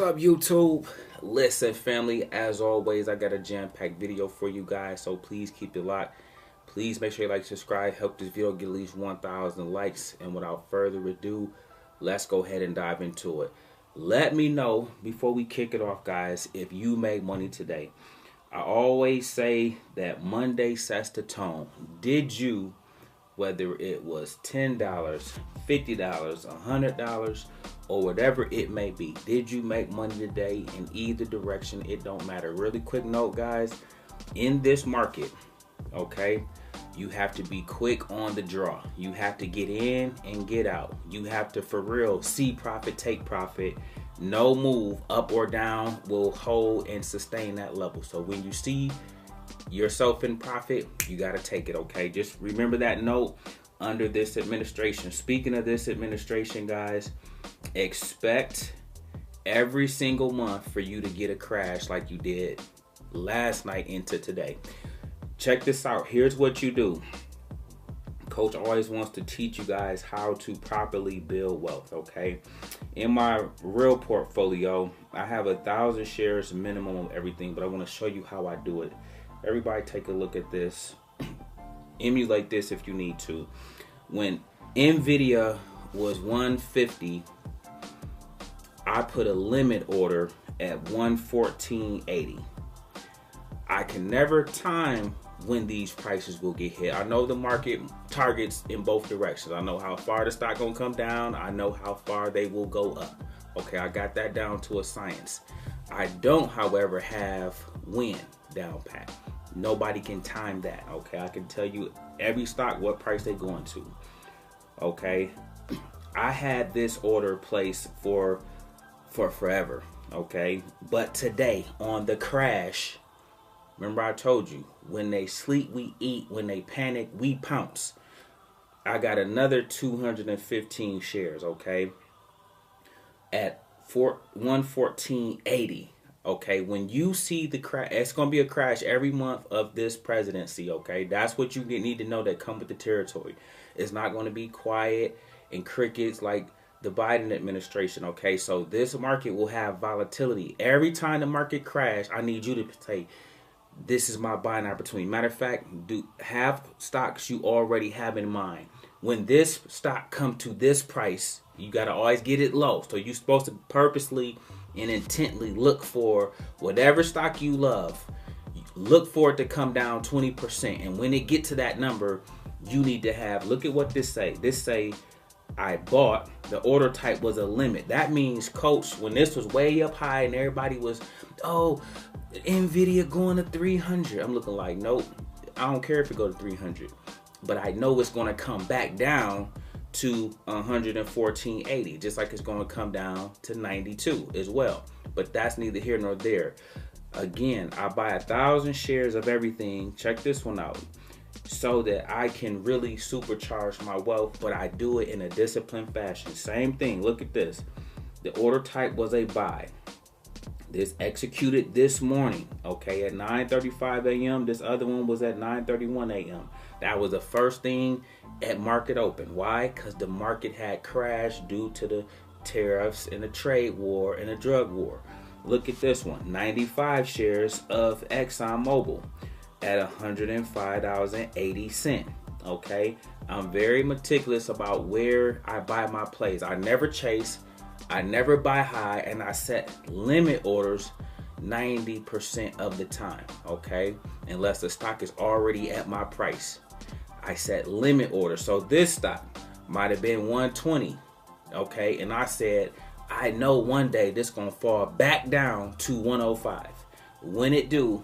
up, YouTube? Listen, family, as always, I got a jam-packed video for you guys, so please keep it locked. Please make sure you like, subscribe, help this video get at least 1,000 likes. And without further ado, let's go ahead and dive into it. Let me know, before we kick it off, guys, if you made money today. I always say that Monday sets the tone. Did you, whether it was $10, $50, $100, or whatever it may be, did you make money today in either direction? It don't matter. Really quick note, guys, in this market, okay, you have to be quick on the draw. You have to get in and get out. You have to, for real, see profit, take profit. No move up or down will hold and sustain that level. So when you see yourself in profit, you got to take it, okay? Just remember that note under this administration. Speaking of this administration, guys, expect every single month for you to get a crash like you did last night into today. Check this out. Here's what you do. Coach always wants to teach you guys how to properly build wealth, okay? In my real portfolio, I have 1,000 shares minimum of everything, but I want to show you how I do it. Everybody take a look at this. Emulate this if you need to. When Nvidia was 150, I put a limit order at 114.80. I can never time when these prices will get hit. I know the market targets in both directions. I know how far the stock gonna come down. I know how far they will go up. Okay, I got that down to a science. I don't, however, have when down pat. Nobody can time that. Okay, I can tell you every stock what price they're going to. Okay, I had this order placed for forever. Okay, but today on the crash, remember I told you, when they sleep, we eat. When they panic, we pounce. I got another 215 shares, okay, at 114.80. Okay, when you see the crash, it's going to be a crash every month of this presidency, okay? That's what you need to know that come with the territory. It's not going to be quiet and crickets like the Biden administration, okay? So this market will have volatility. Every time the market crash, I need you to say, this is my buying opportunity. Matter of fact, have stocks you already have in mind. When this stock come to this price, you got to always get it low. So you're supposed to purposely and intently look for whatever stock you love. Look for it to come down 20%. And when it get to that number, you need to have, look at what this say. This say, I bought, the order type was a limit. That means, coach, when this was way up high and everybody was, oh, Nvidia going to 300. I'm looking like, nope, I don't care if it go to 300. But I know it's going to come back down to 114.80, just like it's going to come down to 92 as well. But that's neither here nor there. Again, I buy 1,000 shares of everything. Check this one out. So that I can really supercharge my wealth, but I do it in a disciplined fashion. Same thing. Look at this. The order type was a buy. This executed this morning, okay, at 9:35 a.m. This other one was at 9:31 a.m. That was the first thing at market open. Why? Because the market had crashed due to the tariffs and the trade war and the drug war. Look at this one. 95 shares of ExxonMobil at $105.80. Okay, I'm very meticulous about where I buy my plays. I never chase, I never buy high, and I set limit orders 90% of the time. Okay, unless the stock is already at my price, I set limit orders. So this stock might have been 120. Okay, and I said, I know one day this gonna fall back down to 105. When it do,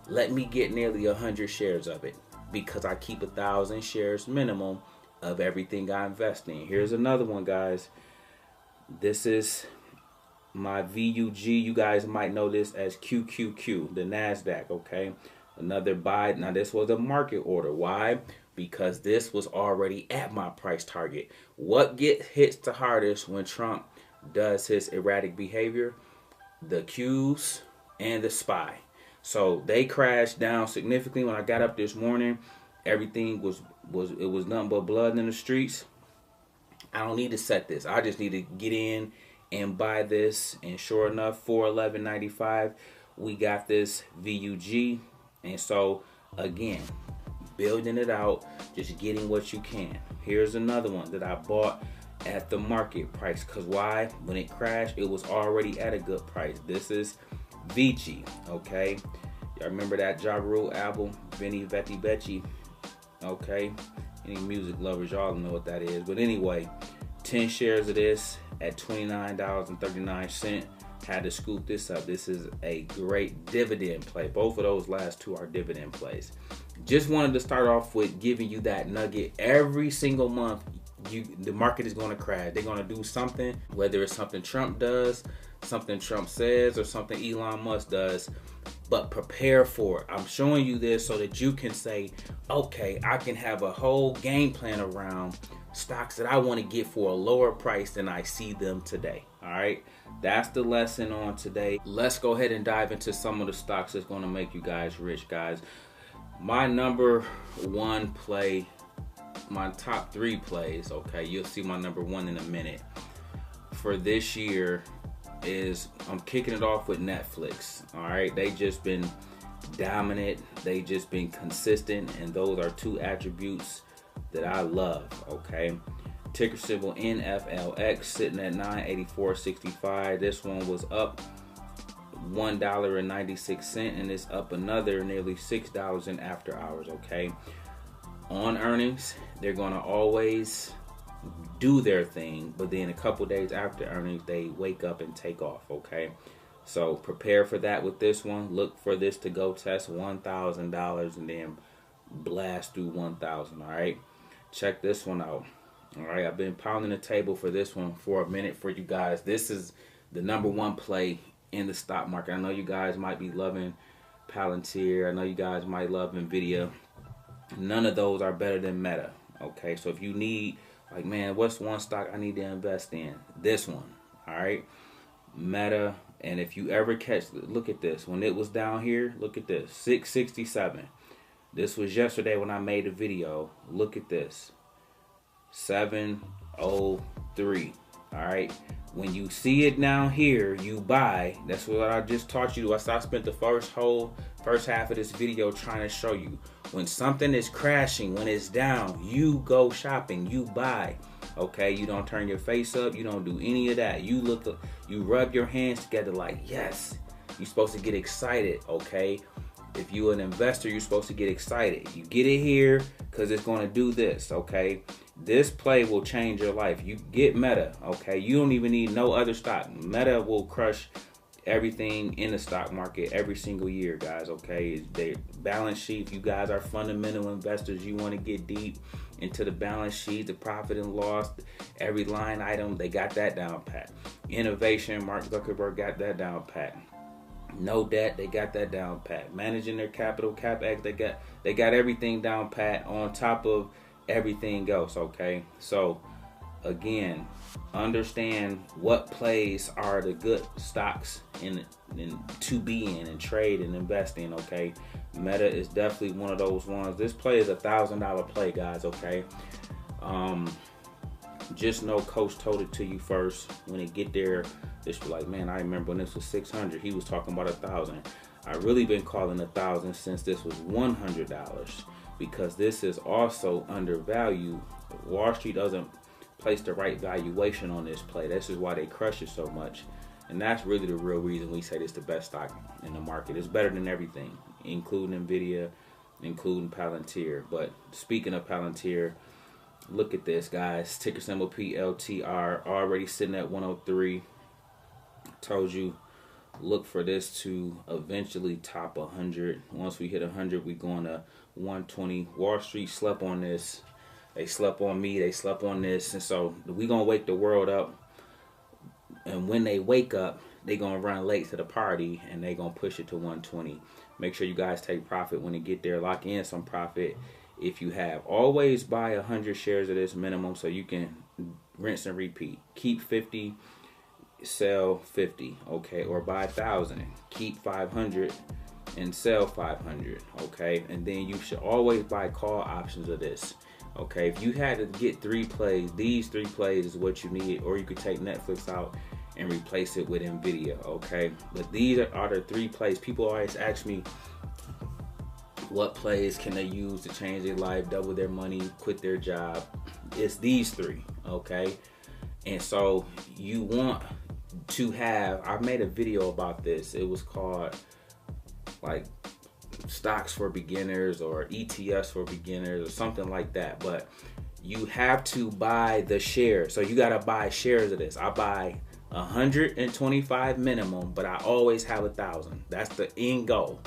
let me get nearly 100 shares of it, because I keep 1,000 shares minimum of everything I invest in. Here's another one, guys. This is my VUG. You guys might know this as QQQ, the NASDAQ, okay? Another buy. Now, this was a market order. Why? Because this was already at my price target. What hits the hardest when Trump does his erratic behavior? The Qs and the SPY. So they crashed down significantly when I got up this morning. Everything was nothing but blood in the streets. I don't need to set this. I just need to get in and buy this. And sure enough, for $11.95, we got this VUG. And so again, building it out, just getting what you can. Here's another one that I bought at the market price. Because why? When it crashed, it was already at a good price. This is Vici, okay? Y'all remember that Ja Rule album, Veni Vecchi Becci? Okay, any music lovers, y'all know what that is. But anyway, 10 shares of this at $29.39. Had to scoop this up. This is a great dividend play. Both of those last two are dividend plays. Just wanted to start off with giving you that nugget. Every single month, the market is going to crash. They're going to do something, whether it's something Trump does, something Trump says, or something Elon Musk does. But prepare for it. I'm showing you this so that you can say, okay, I can have a whole game plan around stocks that I want to get for a lower price than I see them today. All right, that's the lesson on today. Let's go ahead and dive into some of the stocks that's going to make you guys rich, guys. My number one play, my top three plays, okay, you'll see my number one in a minute, for this year is, I'm kicking it off with Netflix. All right, they just been dominant, they just been consistent, and those are two attributes that I love. Okay, ticker symbol NFLX, sitting at $984.65. This one was up $1.96, and it's up another nearly $6 in after hours. Okay, on earnings, they're gonna always do their thing, but then a couple days after earnings, they wake up and take off. Okay, so prepare for that with this one. Look for this to go test $1,000 and then blast through 1,000. All right, check this one out. All right, I've been pounding the table for this one for a minute for you guys. This is the number one play in the stock market. I know you guys might be loving Palantir. I know you guys might love Nvidia. None of those are better than Meta. Okay, so if you need, like, man, what's one stock I need to invest in? This one. All right, Meta. And if you ever catch, look at this. When it was down here, look at this, 667. This was yesterday when I made a video. Look at this, 703. All right, when you see it down here, you buy. That's what I just taught you. I spent the first half of this video trying to show you. When something is crashing, when it's down, you go shopping, you buy. Okay, you don't turn your face up, you don't do any of that. You look up, you rub your hands together like, yes. You're supposed to get excited. Okay, if you're an investor, you're supposed to get excited. You get it here because it's going to do this. Okay, this play will change your life. You get Meta. Okay, you don't even need no other stock. Meta will crush everything in the stock market every single year, guys. Okay, their balance sheet. If you guys are fundamental investors, you want to get deep into the balance sheet, the profit and loss, every line item, they got that down pat. Innovation, Mark Zuckerberg got that down pat. No debt, they got that down pat. Managing their capital, CapEx, they got everything down pat on top of everything else. Okay, so again, understand what plays are the good stocks in to be in and trade and invest in. Okay, Meta is definitely one of those ones. This play is $1,000 play, guys. Okay, just know Coach told it to you first. When it get there, just be like, man, I remember when this was 600, he was talking about 1,000. I really been calling 1,000 since this was $100, because this is also undervalued. Wall Street doesn't place the right valuation on this play. This is why they crush it so much. And that's really the real reason we say this is the best stock in the market. It's better than everything, including Nvidia, including Palantir. But speaking of Palantir, look at this, guys. Ticker symbol PLTR, already sitting at 103. Told you, look for this to eventually top 100. Once we hit 100, we going to 120. Wall Street slept on this. They slept on me. They slept on this. And so we going to wake the world up. And when they wake up, they going to run late to the party, and they going to push it to 120. Make sure you guys take profit when they get there. Lock in some profit if you have. Always buy 100 shares of this minimum so you can rinse and repeat. Keep 50, sell 50, okay? Or buy 1,000. Keep 500 and sell 500, okay? And then you should always buy call options of this. Okay, if you had to get 3 plays, these 3 plays is what you need, or you could take Netflix out and replace it with Nvidia, okay? But these are the 3 plays. People always ask me, what plays can they use to change their life, double their money, quit their job? It's these 3, okay? And so you want to have, I made a video about this. It was called like stocks for beginners or ETFs for beginners or something like that. But you have to buy the shares. So you got to buy shares of this. I buy 125 minimum, but I always have 1,000. That's the end goal.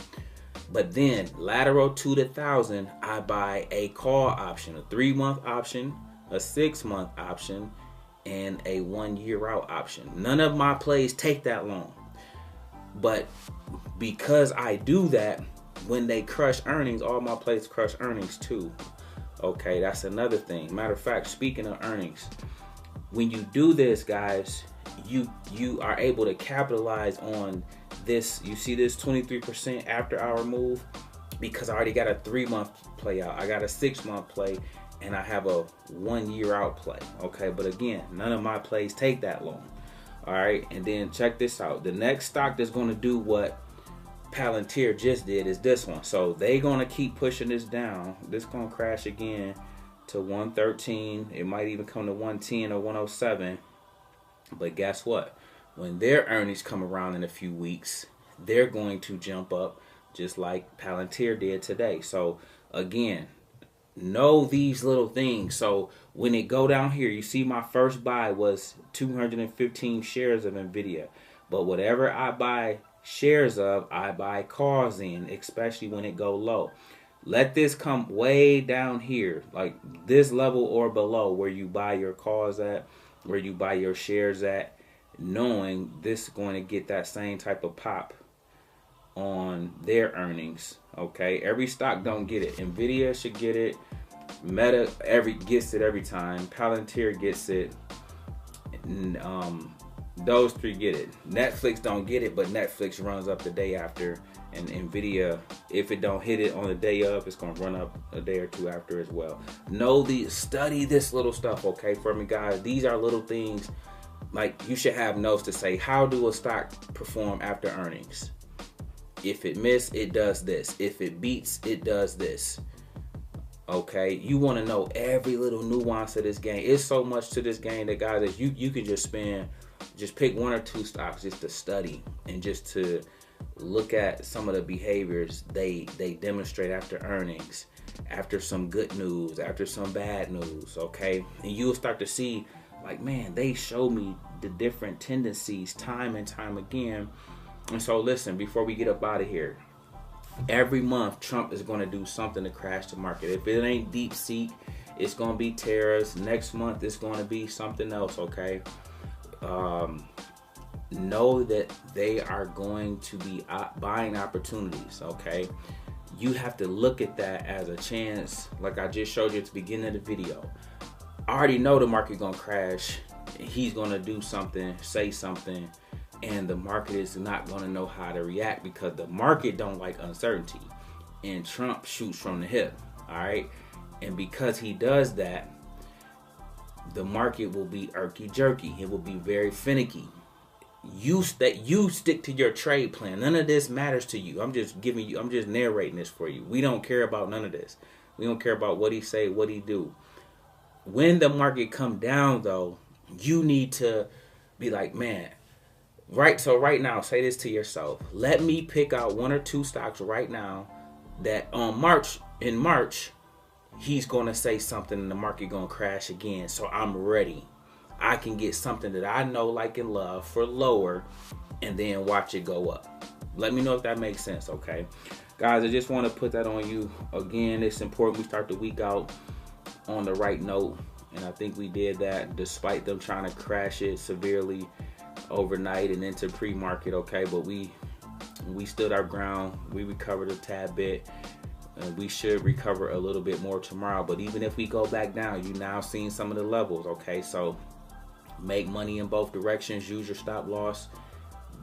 But then lateral to the 1,000, I buy a call option, a 3-month option, a 6-month option, and a 1-year out option. None of my plays take that long. But because I do that, when they crush earnings, all my plays crush earnings too. Okay, that's another thing. Matter of fact, speaking of earnings, when you do this, guys, you are able to capitalize on this. You see this 23% after hour move, because I already got a 3-month play out. I got a 6-month play, and I have a 1-year out play. Okay, but again, none of my plays take that long. All right, and then check this out. The next stock that's going to do what Palantir just did is this one. So they going to keep pushing this down. This going to crash again to 113. It might even come to 110 or 107. But guess what? When their earnings come around in a few weeks, they're going to jump up just like Palantir did today. So again, know these little things. So when it go down here, you see my first buy was 215 shares of Nvidia. But whatever I buy shares of, I buy calls in, especially when it go low. Let this come way down here, like this level or below, where you buy your calls at, where you buy your shares at, knowing this is going to get that same type of pop on their earnings. Okay, every stock don't get it. Nvidia should get it. Meta gets it every time. Palantir gets it. Those 3 get it. Netflix don't get it, but Netflix runs up the day after. And Nvidia, if it don't hit it on the day of, it's gonna run up a day or 2 after as well. Study this little stuff, okay, for me, guys. These are little things. Like, you should have notes to say, how do a stock perform after earnings? If it miss, it does this. If it beats, it does this. Okay, you want to know every little nuance of this game. It's so much to this game that, guys, that you can just pick 1 or 2 stocks just to study and just to look at some of the behaviors they demonstrate after earnings, after some good news, after some bad news. Okay, and you'll start to see, like, man, they show me the different tendencies time and time again. And so listen, before we get up out of here, every month Trump is going to do something to crash the market. If it ain't DeepSeek, it's going to be tariffs. Next month it's going to be something else. Okay, know that they are going to be buying opportunities. Okay, you have to look at that as a chance. Like I just showed you at the beginning of the video, I already know the market gonna crash. He's gonna do something, say something, and the market is not gonna know how to react, because the market don't like uncertainty, and Trump shoots from the hip. All right, and because he does that, the market will be irky jerky. It will be very finicky. You stick to your trade plan. None of this matters to you. I'm just narrating this for you. We don't care about none of this. We don't care about what he say, what he do. When the market come down, though, you need to be like, man, right? So right now, say this to yourself. Let me pick out 1 or 2 stocks right now that in March, he's going to say something and the market going to crash again. So I'm ready. I can get something that I know, like, and love for lower, and then watch it go up. Let me know if that makes sense, okay? Guys, I just want to put that on you. Again, it's important we start the week out on the right note, and I think we did that despite them trying to crash it severely overnight and into pre-market, okay? But we stood our ground. We recovered a tad bit. We should recover a little bit more tomorrow. But even if we go back down, you now seen some of the levels, okay? So make money in both directions. Use your stop loss.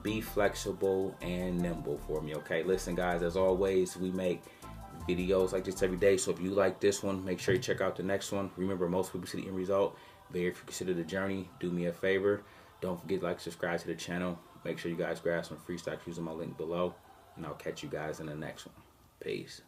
Be flexible and nimble for me, okay? Listen, guys, as always, we make videos like this every day. So if you like this one, make sure you check out the next one. Remember, most people see the end result. But if you consider the journey, do me a favor. Don't forget to subscribe to the channel. Make sure you guys grab some free stocks using my link below. And I'll catch you guys in the next one. Peace.